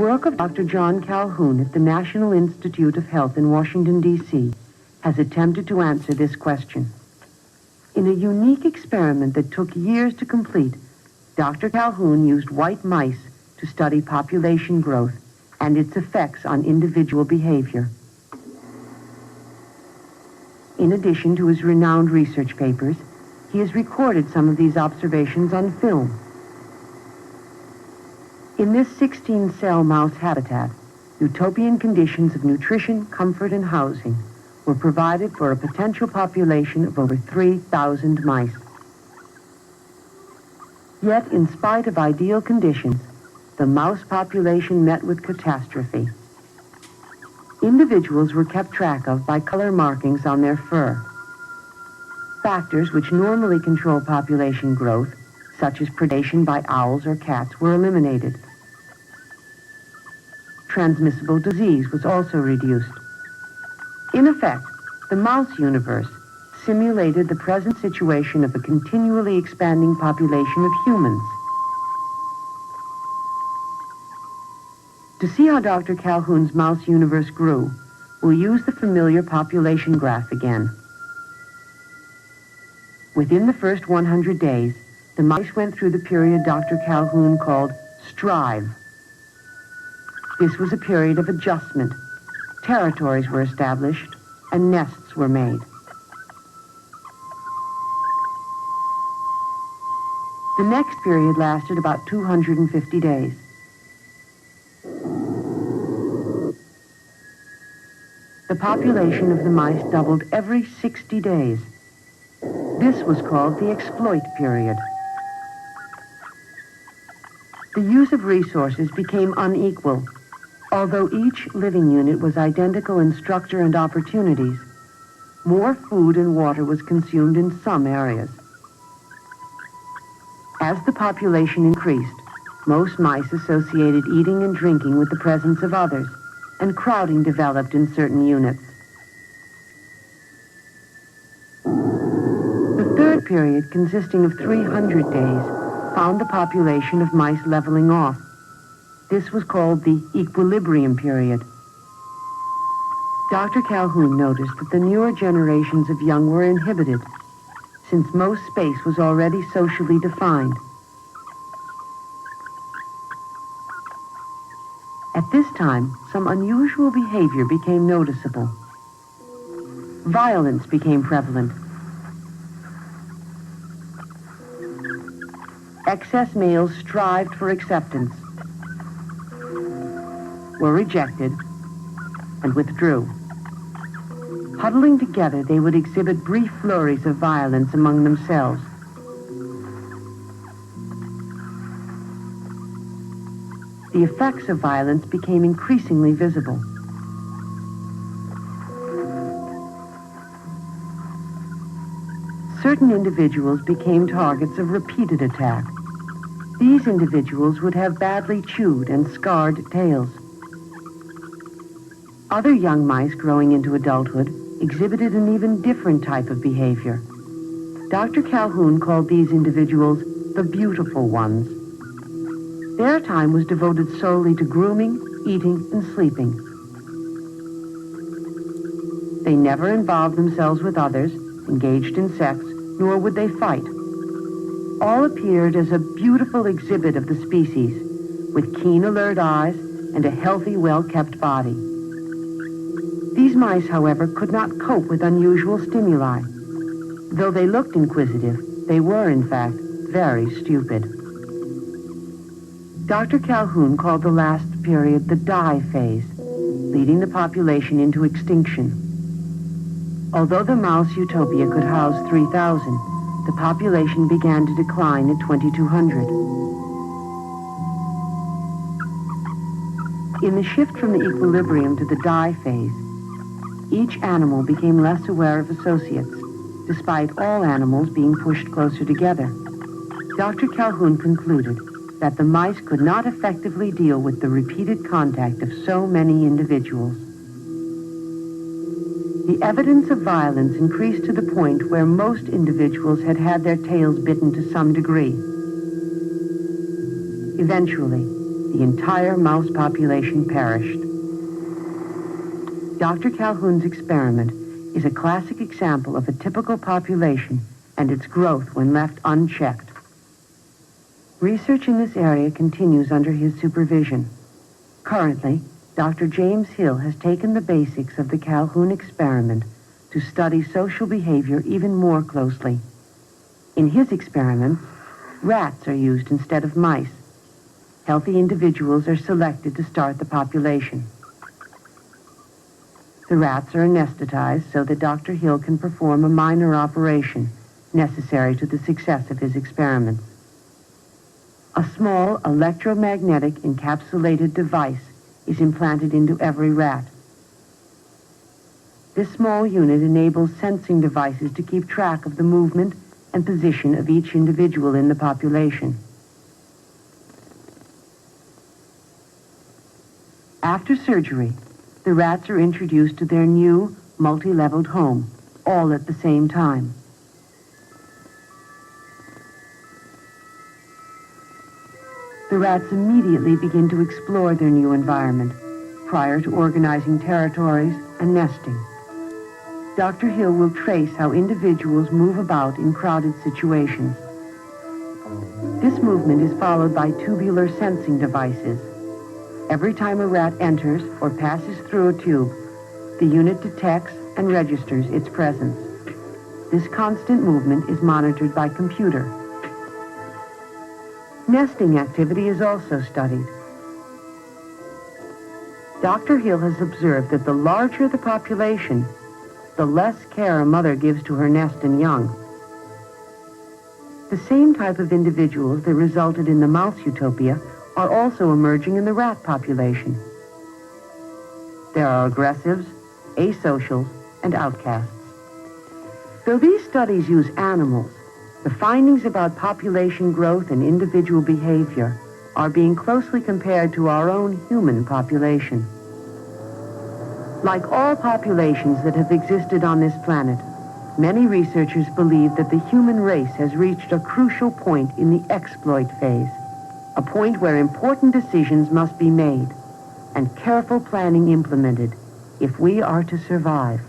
The work of Dr. John Calhoun at the National Institute of Health in Washington, D.C. has attempted to answer this question. In a unique experiment that took years to complete, Dr. Calhoun used white mice to study population growth and its effects on individual behavior. In addition to his renowned research papers, he has recorded some of these observations on film. In this 16-cell mouse habitat, utopian conditions of nutrition, comfort, and housing were provided for a potential population of over 3,000 mice. Yet, in spite of ideal conditions, the mouse population met with catastrophe. Individuals were kept track of by color markings on their fur. Factors which normally control population growth, such as predation by owls or cats, were eliminated. Transmissible disease was also reduced. In effect, the mouse universe simulated the present situation of a continually expanding population of humans. To see how Dr. Calhoun's mouse universe grew, we'll use the familiar population graph again. Within the first 100 days, the mice went through the period Dr. Calhoun called strive. This was a period of adjustment. Territories were established and nests were made. The next period lasted about 250 days. The population of the mice doubled every 60 days. This was called the exploit period. The use of resources became unequal. Although each living unit was identical in structure and opportunities, more food and water was consumed in some areas. As the population increased, most mice associated eating and drinking with the presence of others, and crowding developed in certain units. The third period, consisting of 300 days, found the population of mice leveling off. This was called the equilibrium period. Dr. Calhoun noticed that the newer generations of young were inhibited, since most space was already socially defined. At this time, some unusual behavior became noticeable. Violence became prevalent. Excess males strived for acceptance, were rejected, and withdrew. Huddling together, they would exhibit brief flurries of violence among themselves. The effects of violence became increasingly visible. Certain individuals became targets of repeated attack. These individuals would have badly chewed and scarred tails. Other young mice growing into adulthood exhibited an even different type of behavior. Dr. Calhoun called these individuals the beautiful ones. Their time was devoted solely to grooming, eating, and sleeping. They never involved themselves with others, engaged in sex, nor would they fight. All appeared as a beautiful exhibit of the species, with keen, alert eyes and a healthy, well-kept body. These mice, however, could not cope with unusual stimuli. Though they looked inquisitive, they were, in fact, very stupid. Dr. Calhoun called the last period the die phase, leading the population into extinction. Although the mouse utopia could house 3,000, the population began to decline at 2,200. In the shift from the equilibrium to the die phase, each animal became less aware of associates, despite all animals being pushed closer together. Dr. Calhoun concluded that the mice could not effectively deal with the repeated contact of so many individuals. The evidence of violence increased to the point where most individuals had had their tails bitten to some degree. Eventually, the entire mouse population perished. Dr. Calhoun's experiment is a classic example of a typical population and its growth when left unchecked. Research in this area continues under his supervision. Currently, Dr. James Hill has taken the basics of the Calhoun experiment to study social behavior even more closely. In his experiments, rats are used instead of mice. Healthy individuals are selected to start the population. The rats are anesthetized so that Dr. Hill can perform a minor operation necessary to the success of his experiments. A small electromagnetic encapsulated device is implanted into every rat. This small unit enables sensing devices to keep track of the movement and position of each individual in the population. After surgery, the rats are introduced to their new multi-leveled home, all at the same time. The rats immediately begin to explore their new environment prior to organizing territories and nesting. Dr. Hill will trace how individuals move about in crowded situations. This movement is followed by tubular sensing devices. Every time a rat enters or passes through a tube, the unit detects and registers its presence. This constant movement is monitored by computer. Nesting activity is also studied. Dr. Hill has observed that the larger the population, the less care a mother gives to her nest and young. The same type of individuals that resulted in the mouse utopia are also emerging in the rat population. There are aggressives, asocials, and outcasts. Though these studies use animals, the findings about population growth and individual behavior are being closely compared to our own human population. Like all populations that have existed on this planet, many researchers believe that the human race has reached a crucial point in the exploit phase, a point where important decisions must be made and careful planning implemented if we are to survive.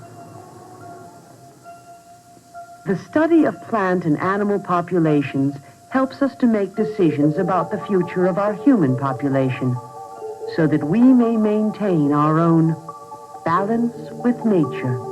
The study of plant and animal populations helps us to make decisions about the future of our human population so that we may maintain our own balance with nature.